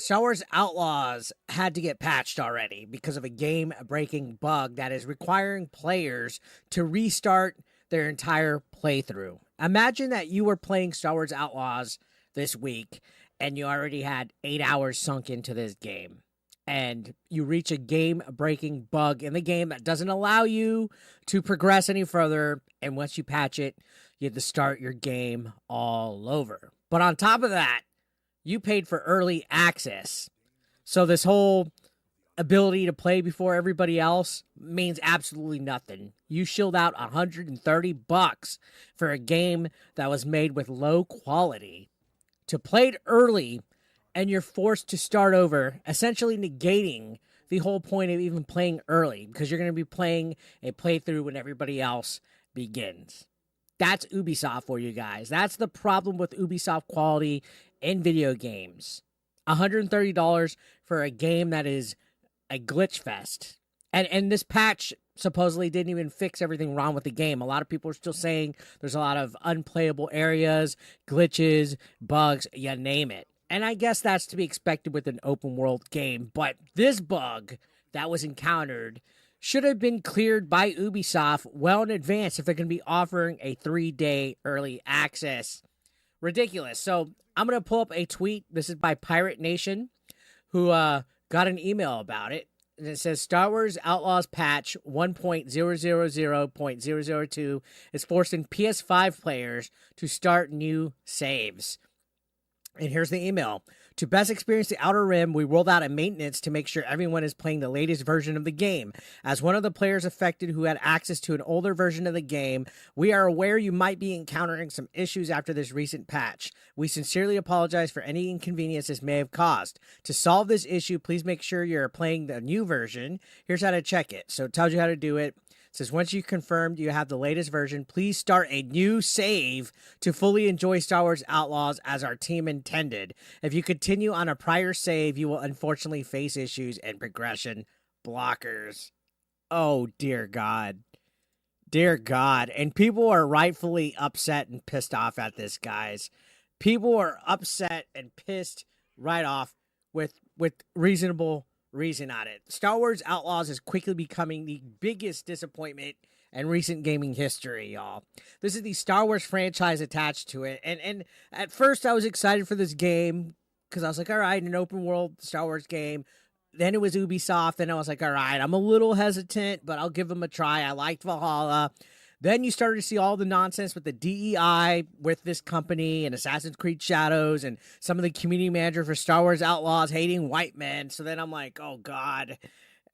Star Wars Outlaws had to get patched already because of a game-breaking bug that is requiring players to restart their entire playthrough. Imagine that you were playing Star Wars Outlaws this week and you already had 8 hours sunk into this game. And you reach a game-breaking bug in the game that doesn't allow you to progress any further. And once you patch it, you have to start your game all over. But on top of that, you paid for early access. So this whole ability to play before everybody else means absolutely nothing. You shilled out $130 for a game that was made with low quality to play it early, and you're forced to start over, essentially negating the whole point of even playing early, because you're going to be playing a playthrough when everybody else begins. That's Ubisoft for you guys. That's the problem with Ubisoft quality in video games. $130 for a game that is a glitch fest. And this patch supposedly didn't even fix everything wrong with the game. A lot of people are still saying there's a lot of unplayable areas, glitches, bugs, you name it. And I guess that's to be expected with an open world game. But this bug that was encountered should have been cleared by Ubisoft well in advance if they're going to be offering a 3-day early access. Ridiculous. So I'm going to pull up a tweet. This is by Pirate Nation, who got an email about it. And it says Star Wars Outlaws patch 1.000.002 is forcing PS5 players to start new saves. And here's the email. To best experience the Outer Rim, we rolled out a maintenance to make sure everyone is playing the latest version of the game. As one of the players affected who had access to an older version of the game, we are aware you might be encountering some issues after this recent patch. We sincerely apologize for any inconvenience this may have caused. To solve this issue, please make sure you're playing the new version. Here's how to check it. So it tells you how to do it. It says, once you confirmed you have the latest version, please start a new save to fully enjoy Star Wars Outlaws as our team intended. If you continue on a prior save, you will unfortunately face issues and progression blockers. Oh, dear God. Dear God. And people are rightfully upset and pissed off at this, guys. People are upset and pissed right off with reasonable reason on it. Star Wars Outlaws is quickly becoming the biggest disappointment in recent gaming history, y'all. This is the Star Wars franchise attached to it. And at first I was excited for this game because I was like, all right, an open world Star Wars game. Then it was Ubisoft, and I was like, all right, I'm a little hesitant, but I'll give them a try. I liked Valhalla. Then you started to see all the nonsense with the DEI with this company and Assassin's Creed Shadows and some of the community manager for Star Wars Outlaws hating white men. So then I'm like, oh, God.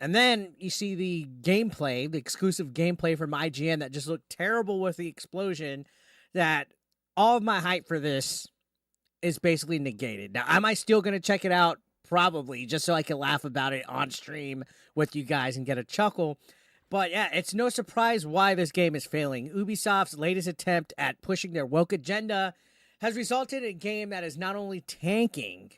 And then you see the gameplay, the exclusive gameplay from IGN that just looked terrible with the explosion, that all of my hype for this is basically negated. Now, am I still going to check it out? Probably, just so I can laugh about it on stream with you guys and get a chuckle. But yeah, it's no surprise why this game is failing. Ubisoft's latest attempt at pushing their woke agenda has resulted in a game that is not only tanking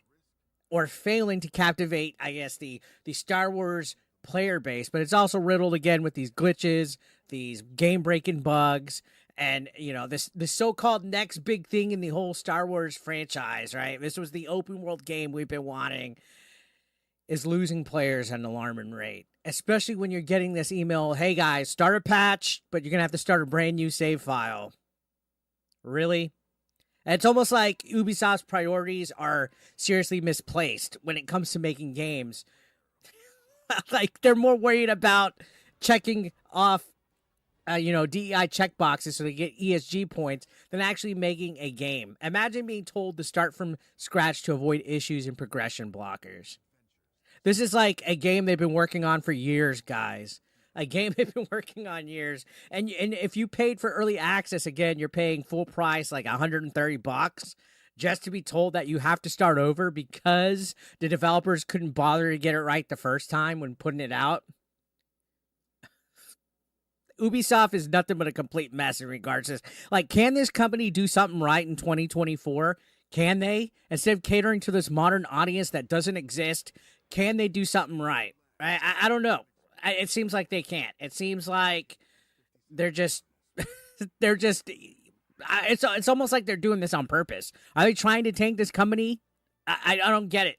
or failing to captivate, I guess, the Star Wars player base, but it's also riddled again with these glitches, these game-breaking bugs, and, you know, this so-called next big thing in the whole Star Wars franchise, right? This was the open world game we've been wanting, is losing players at an alarming rate. Especially when you're getting this email, hey guys, start a patch, but you're going to have to start a brand new save file. Really? And it's almost like Ubisoft's priorities are seriously misplaced when it comes to making games. Like, they're more worried about checking off, DEI checkboxes so they get ESG points than actually making a game. Imagine being told to start from scratch to avoid issues and progression blockers. This is like a game they've been working on for years, guys. A game they've been working on years. And if you paid for early access, again, you're paying full price, like $130, just to be told that you have to start over because the developers couldn't bother to get it right the first time when putting it out. Ubisoft is nothing but a complete mess in regards to this. Like, can this company do something right in 2024? Can they? Instead of catering to this modern audience that doesn't exist, can they do something right? I don't know. It seems like they can't. It seems like they're just, it's almost like they're doing this on purpose. Are they trying to tank this company? I don't get it.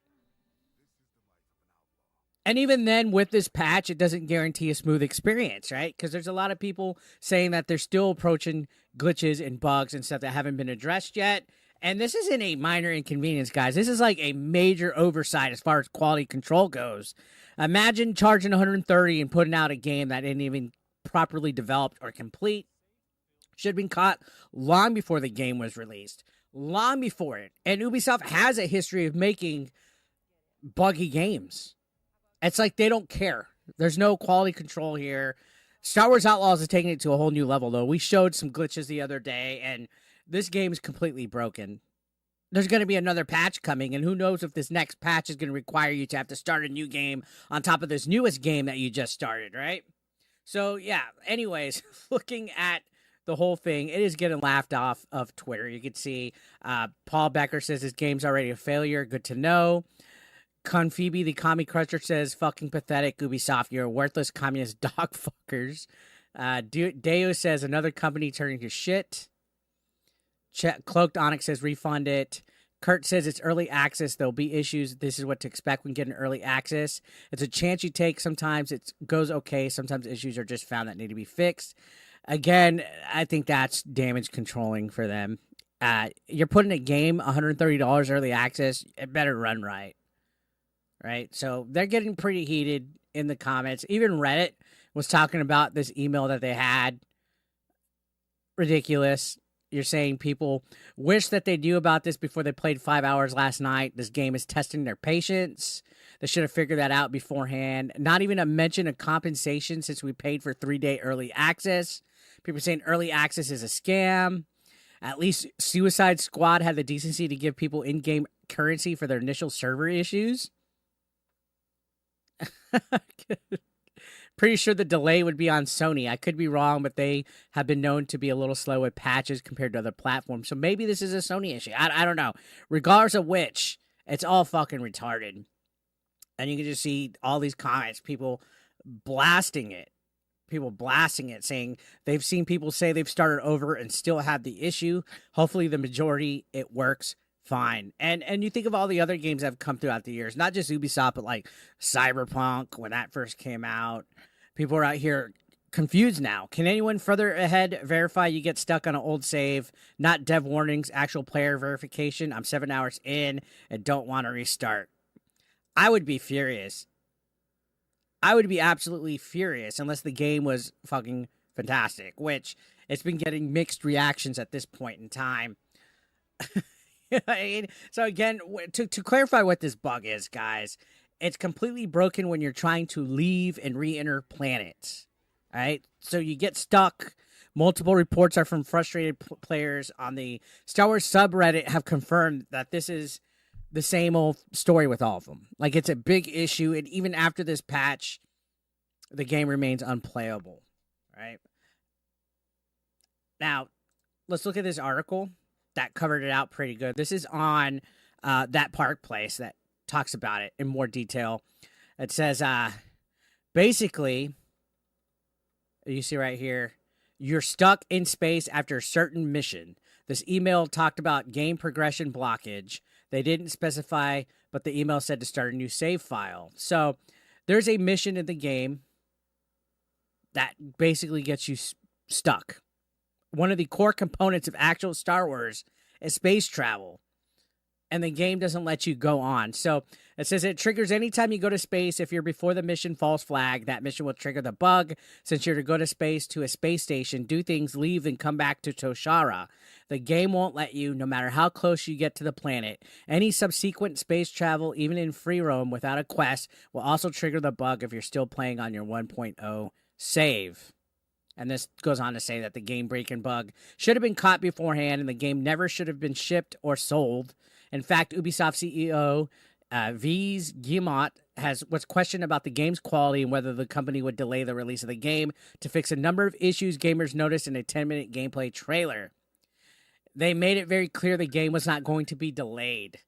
And even then, with this patch, it doesn't guarantee a smooth experience, right? Because there's a lot of people saying that they're still approaching glitches and bugs and stuff that haven't been addressed yet. And this isn't a minor inconvenience, guys. This is like a major oversight as far as quality control goes. Imagine charging 130 and putting out a game that isn't even properly developed or complete. Should have been caught long before the game was released. Long before it. And Ubisoft has a history of making buggy games. It's like they don't care. There's no quality control here. Star Wars Outlaws is taking it to a whole new level, though. We showed some glitches the other day, and this game is completely broken. There's going to be another patch coming, and who knows if this next patch is going to require you to have to start a new game on top of this newest game that you just started, right? So, yeah, anyways, looking at the whole thing, it is getting laughed off of Twitter. You can see Paul Becker says his game's already a failure. Good to know. Conphoebe, the commie crusher, says, fucking pathetic, Ubisoft. You're worthless communist dog fuckers. Deo says, another company turning to shit. Cloaked Onyx says, refund it. Kurt says, it's early access. There'll be issues. This is what to expect when getting early access. It's a chance you take. Sometimes it goes okay. Sometimes issues are just found that need to be fixed. Again, I think that's damage controlling for them. You're putting a game $130 early access. It better run right. Right? So they're getting pretty heated in the comments. Even Reddit was talking about this email that they had. Ridiculous. You're saying people wish that they knew about this before they played 5 hours last night. This game is testing their patience. They should have figured that out beforehand. Not even a mention of compensation since we paid for 3-day early access. People saying early access is a scam. At least Suicide Squad had the decency to give people in-game currency for their initial server issues. Pretty sure the delay would be on Sony. I could be wrong, but they have been known to be a little slow with patches compared to other platforms. So maybe this is a Sony issue. I don't know. Regardless of which, it's all fucking retarded. And you can just see all these comments, people blasting it. People blasting it, saying they've seen people say they've started over and still have the issue. Hopefully the majority, it works fine. And you think of all the other games that have come throughout the years, not just Ubisoft, but like Cyberpunk, when that first came out. People are out here confused now. Can anyone further ahead verify you get stuck on an old save? Not dev warnings, actual player verification. I'm 7 hours in and don't want to restart. I would be furious. I would be absolutely furious unless the game was fucking fantastic, which it's been getting mixed reactions at this point in time. So again, to clarify what this bug is, guys, it's completely broken when you're trying to leave and re-enter planets. All right, so you get stuck. Multiple reports are from frustrated players on the Star Wars subreddit have confirmed that this is the same old story with all of them. Like, it's a big issue, and even after this patch, the game remains unplayable. Right? Now, let's look at this article that covered it out pretty good. This is on that Park Place that talks about it in more detail. It says, basically, you see right here, you're stuck in space after a certain mission. This email talked about game progression blockage. They didn't specify, but the email said to start a new save file. So there's a mission in the game that basically gets you stuck. One of the core components of actual Star Wars is space travel, and the game doesn't let you go on. So it says it triggers anytime you go to space. If you're before the mission false flag, that mission will trigger the bug. Since you're to go to space to a space station, do things, leave, and come back to Toshara. The game won't let you, no matter how close you get to the planet. Any subsequent space travel, even in free roam without a quest, will also trigger the bug if you're still playing on your 1.0 save. And this goes on to say that the game breaking bug should have been caught beforehand, and the game never should have been shipped or sold. In fact, Ubisoft CEO V's Guillemot was questioned about the game's quality and whether the company would delay the release of the game to fix a number of issues gamers noticed in a 10-minute gameplay trailer. They made it very clear the game was not going to be delayed.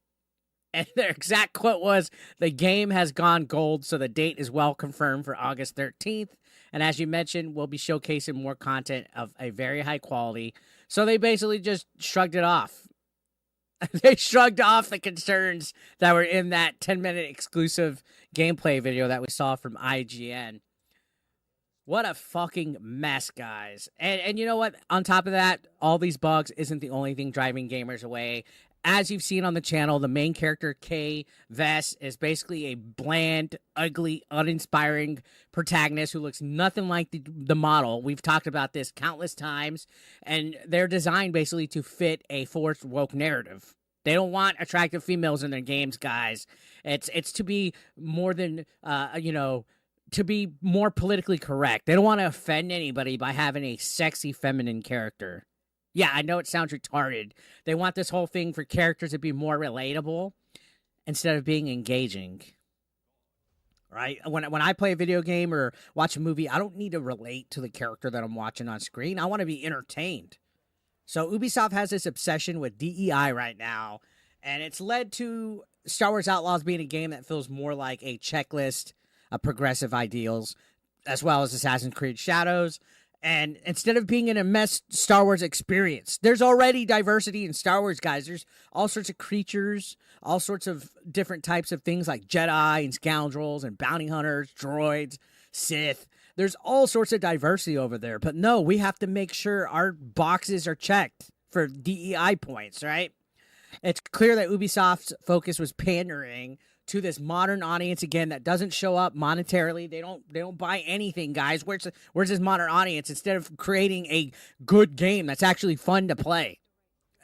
And their exact quote was, the game has gone gold, so the date is well confirmed for August 13th. And as you mentioned, we'll be showcasing more content of a very high quality. So they basically just shrugged it off. They shrugged off the concerns that were in that 10-minute exclusive gameplay video that we saw from IGN. What a fucking mess, guys. And you know what? On top of that, all these bugs isn't the only thing driving gamers away. As you've seen on the channel, the main character, Kay Vess, is basically a bland, ugly, uninspiring protagonist who looks nothing like the model. We've talked about this countless times, and they're designed basically to fit a forced woke narrative. They don't want attractive females in their games, guys. It's to be more than, to be more politically correct. They don't want to offend anybody by having a sexy feminine character. Yeah, I know it sounds retarded. They want this whole thing for characters to be more relatable instead of being engaging. Right? When I play a video game or watch a movie, I don't need to relate to the character that I'm watching on screen. I want to be entertained. So Ubisoft has this obsession with DEI right now, and it's led to Star Wars Outlaws being a game that feels more like a checklist of progressive ideals, as well as Assassin's Creed Shadows. And instead of being an immense Star Wars experience, there's already diversity in Star Wars, guys. There's all sorts of creatures, all sorts of different types of things like Jedi and scoundrels and bounty hunters, droids, Sith. There's all sorts of diversity over there. But no, we have to make sure our boxes are checked for DEI points, right? It's clear that Ubisoft's focus was pandering to this modern audience again that doesn't show up monetarily. They don't buy anything, guys. Where's this modern audience? Instead of creating a good game that's actually fun to play,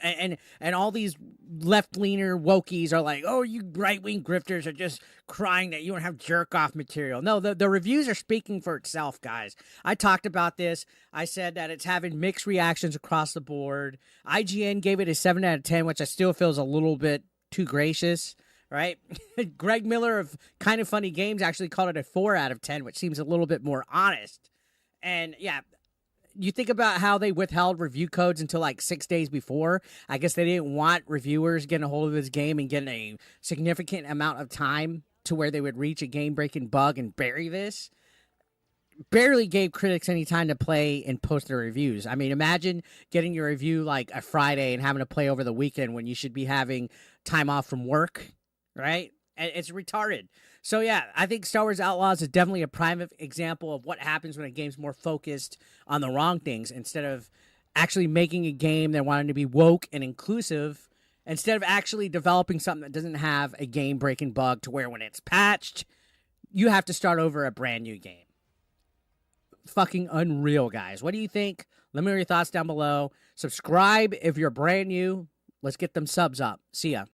and all these left-leaner wokies are like, oh, you right-wing grifters are just crying that you don't have jerk-off material. No, the reviews are speaking for itself, guys. I talked about this. I said that it's having mixed reactions across the board. IGN gave it a 7 out of 10, which I still feel is a little bit too gracious. Right? Greg Miller of Kind of Funny Games actually called it a 4 out of 10, which seems a little bit more honest. And yeah, you think about how they withheld review codes until like 6 days before. I guess they didn't want reviewers getting a hold of this game and getting a significant amount of time to where they would reach a game-breaking bug and bury this. Barely gave critics any time to play and post their reviews. I mean, imagine getting your review like a Friday and having to play over the weekend when you should be having time off from work. Right? It's retarded. So yeah, I think Star Wars Outlaws is definitely a prime example of what happens when a game's more focused on the wrong things instead of actually making a game that wanted to be woke and inclusive, instead of actually developing something that doesn't have a game-breaking bug to where when it's patched, you have to start over a brand new game. Fucking unreal, guys. What do you think? Let me know your thoughts down below. Subscribe if you're brand new. Let's get them subs up. See ya.